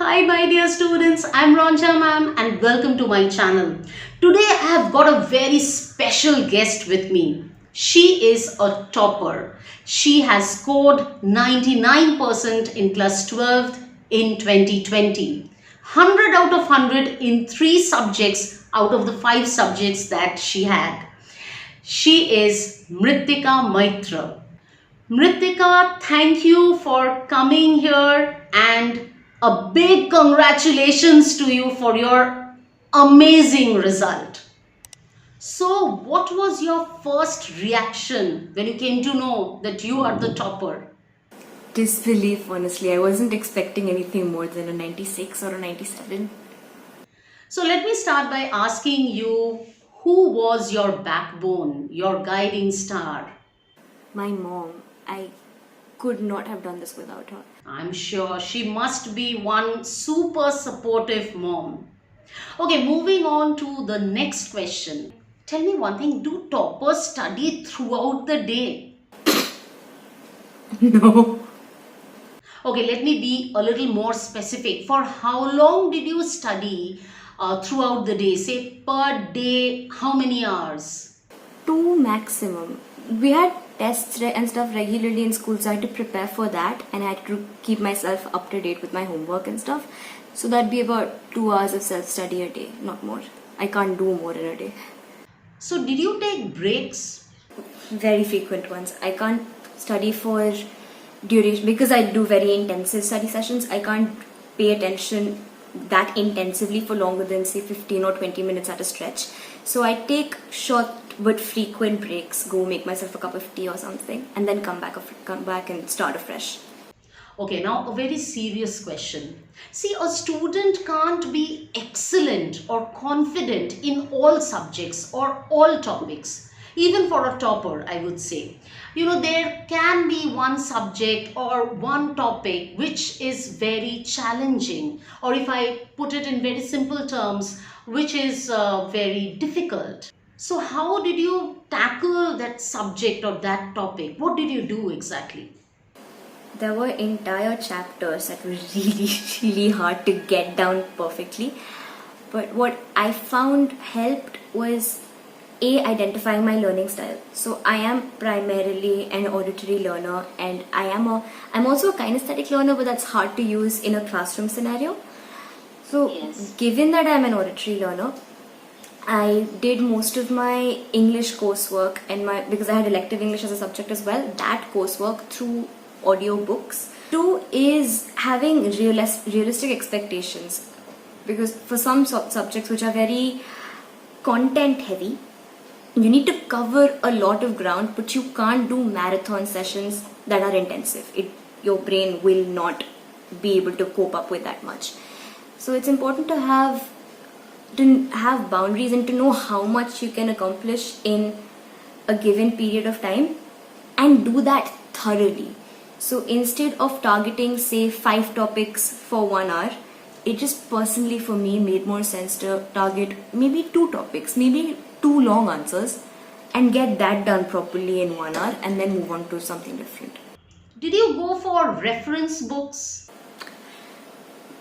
Hi my dear students, I'm Ranja Ma'am and welcome to my channel. Today I have got a very special guest with me. She is a topper. She has scored 99% in class 12 in 2020. 100 out of 100 in 3 subjects out of the 5 subjects that she had. She is Mrittika Maitra. Mrittika, thank you for coming here and a big congratulations to you for your amazing result. So, what was your first reaction when you came to know that you are the topper? Disbelief, honestly. I wasn't expecting anything more than a 96 or a 97. So, let me start by asking you who was your backbone, your guiding star? My mom, I could not have done this without her. I'm sure she must be one super supportive mom. Okay, moving on to the next question. Tell me one thing, do toppers study throughout the day? No. Okay, let me be a little more specific. For how long did you study throughout the day? Say per day, how many hours? Two maximum. We had tests and stuff regularly in school, so I had to prepare for that and I had to keep myself up to date with my homework and stuff. So that'd be about 2 hours of self study a day, not more. I can't do more in a day. So, did you take breaks? Very frequent ones. I can't study for duration because I do very intensive study sessions. I can't pay attention that intensively for longer than say 15 or 20 minutes at a stretch. So I take short but frequent breaks, go make myself a cup of tea or something, and then come back and start afresh. Okay, now a very serious question. See, a student can't be excellent or confident in all subjects or all topics, even for a topper, I would say. There can be one subject or one topic which is very challenging, or if I put it in very simple terms, which is very difficult. So, how did you tackle that subject or that topic? What did you do exactly? There were entire chapters that were really, really hard to get down perfectly. But what I found helped was identifying my learning style. So I am primarily an auditory learner, and I'm also a kinesthetic learner, but that's hard to use in a classroom scenario. So Yes. given that I'm an auditory learner, I did most of my English coursework and because I had elective English as a subject as well, that coursework through audiobooks. Two is having realistic expectations, because for some subjects which are very content heavy, you need to cover a lot of ground, but you can't do marathon sessions that are intensive. Your brain will not be able to cope up with that much. So it's important to have boundaries and to know how much you can accomplish in a given period of time and do that thoroughly. So instead of targeting say 5 topics for 1 hour, it just personally for me made more sense to target maybe 2 topics, maybe 2 long answers, and get that done properly in 1 hour and then move on to something different. Did you go for reference books?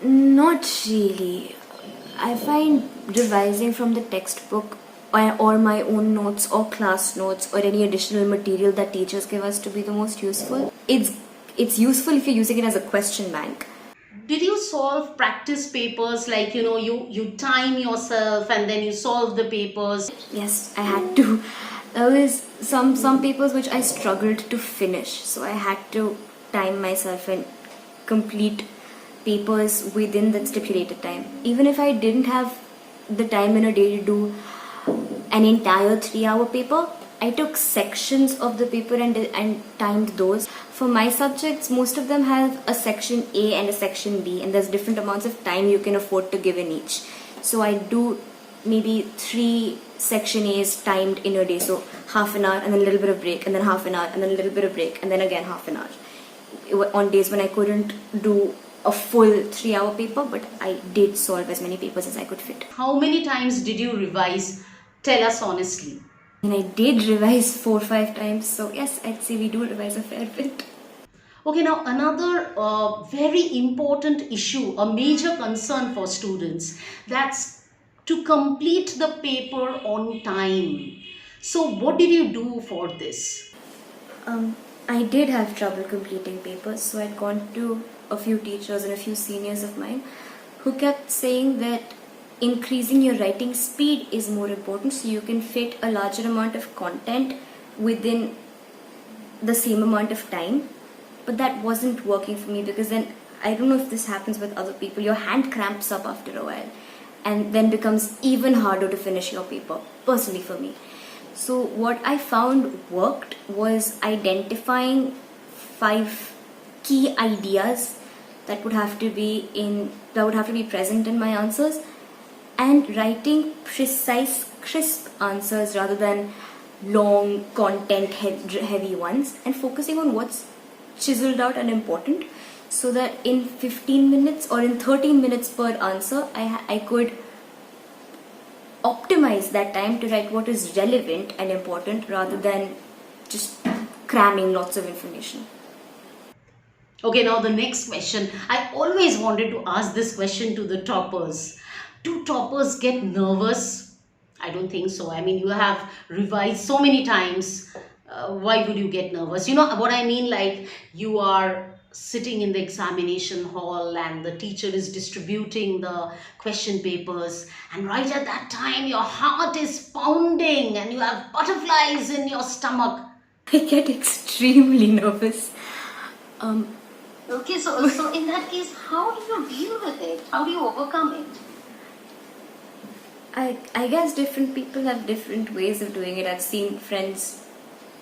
Not really. I find revising from the textbook or my own notes or class notes or any additional material that teachers give us to be the most useful. It's useful if you're using it as a question bank. Did you solve practice papers like you time yourself and then you solve the papers? Yes, I had to. There was some papers which I struggled to finish, so I had to time myself and complete papers within that stipulated time. Even if I didn't have the time in a day to do an entire 3-hour paper, I took sections of the paper and timed those. For my subjects, most of them have a section A and a section B, and there's different amounts of time you can afford to give in each. So I do maybe 3 section A's timed in a day, so half an hour and then a little bit of break, and then half an hour and then a little bit of break, and then again half an hour. On days when I couldn't do a full 3-hour paper, but I did solve as many papers as I could fit. How many times did you revise? Tell us honestly. And I did revise 4 or 5 times, so yes, I'd say we do revise a fair bit. Okay, now another very important issue, a major concern for students, that's to complete the paper on time. So, what did you do for this? Um, I did have trouble completing papers, so I'd gone to a few teachers and a few seniors of mine who kept saying that increasing your writing speed is more important so you can fit a larger amount of content within the same amount of time. But that wasn't working for me because then I don't know if this happens with other people, your hand cramps up after a while and then becomes even harder to finish your paper, personally for me. So, what I found worked was identifying 5 key ideas that would have to be present in my answers, and writing precise, crisp answers rather than long, content heavy ones, and focusing on what's chiseled out and important, so that in 15 minutes or in 13 minutes per answer, I could optimize that time to write what is relevant and important rather than just cramming lots of information. Okay, now the next question. I always wanted to ask this question to the toppers. Do toppers get nervous? I don't think so. I mean, you have revised so many times. Why would you get nervous? You know what I mean? Like, you are sitting in the examination hall and the teacher is distributing the question papers, and right at that time, your heart is pounding and you have butterflies in your stomach. I get extremely nervous. Um, Okay, so in that case, how do you deal with it? How do you overcome it? I guess different people have different ways of doing it. I've seen friends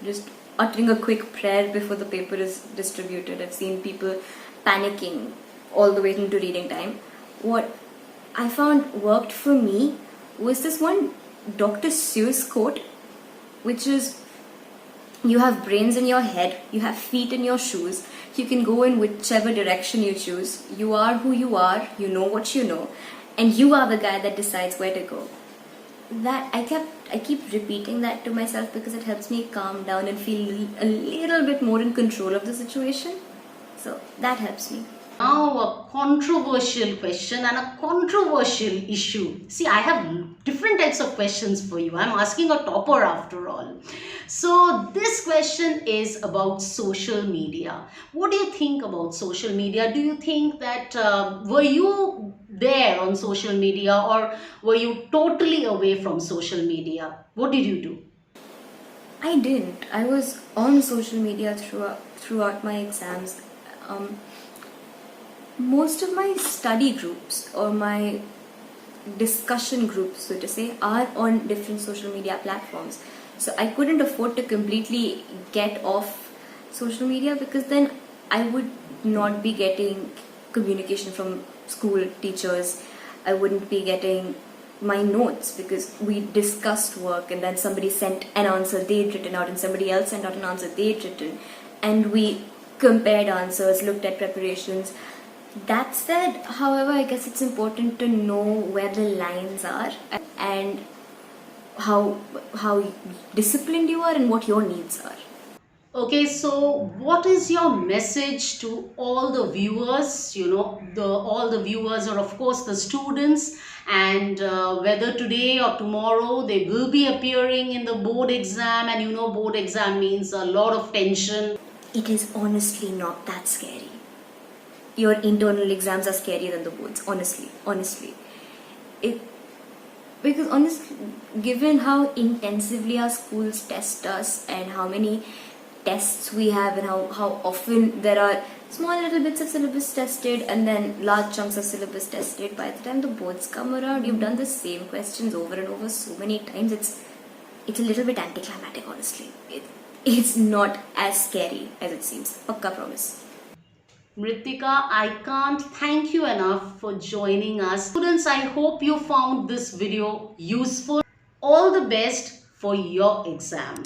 just uttering a quick prayer before the paper is distributed. I've seen people panicking all the way into reading time. What I found worked for me was this one Dr. Seuss quote, which is, you have brains in your head, you have feet in your shoes, you can go in whichever direction you choose, you are who you are, you know what you know, and you are the guy that decides where to go. That I keep repeating that to myself because it helps me calm down and feel a little bit more in control of the situation. So that helps me. Now, a controversial question and a controversial issue. See, I have different types of questions for you. I'm asking a topper after all. So, this question is about social media. What do you think about social media? Do you think that were you there on social media, or were you totally away from social media? What did you do? I didn't. I was on social media throughout my exams. Um, Most of my study groups or my discussion groups, so to say, are on different social media platforms. So I couldn't afford to completely get off social media because then I would not be getting communication from school teachers. I wouldn't be getting my notes because we discussed work and then somebody sent an answer they'd written out and somebody else sent out an answer they'd written, and we compared answers, looked at preparations. That said, however, I guess it's important to know where the lines are and how disciplined you are and what your needs are. Okay, so what is your message to all the viewers? You know, the all the viewers are of course the students, and whether today or tomorrow they will be appearing in the board exam, and you know, board exam means a lot of tension. It is honestly not that scary. Your internal exams are scarier than the boards, honestly. It Because honestly, given how intensively our schools test us and how many tests we have and how often there are small little bits of syllabus tested and then large chunks of syllabus tested, by the time the boards come around, you've done the same questions over and over so many times, it's a little bit anticlimactic, honestly. It's not as scary as it seems. Pakka promise. Mrittika, I can't thank you enough for joining us. Students, I hope you found this video useful. All the best for your exam.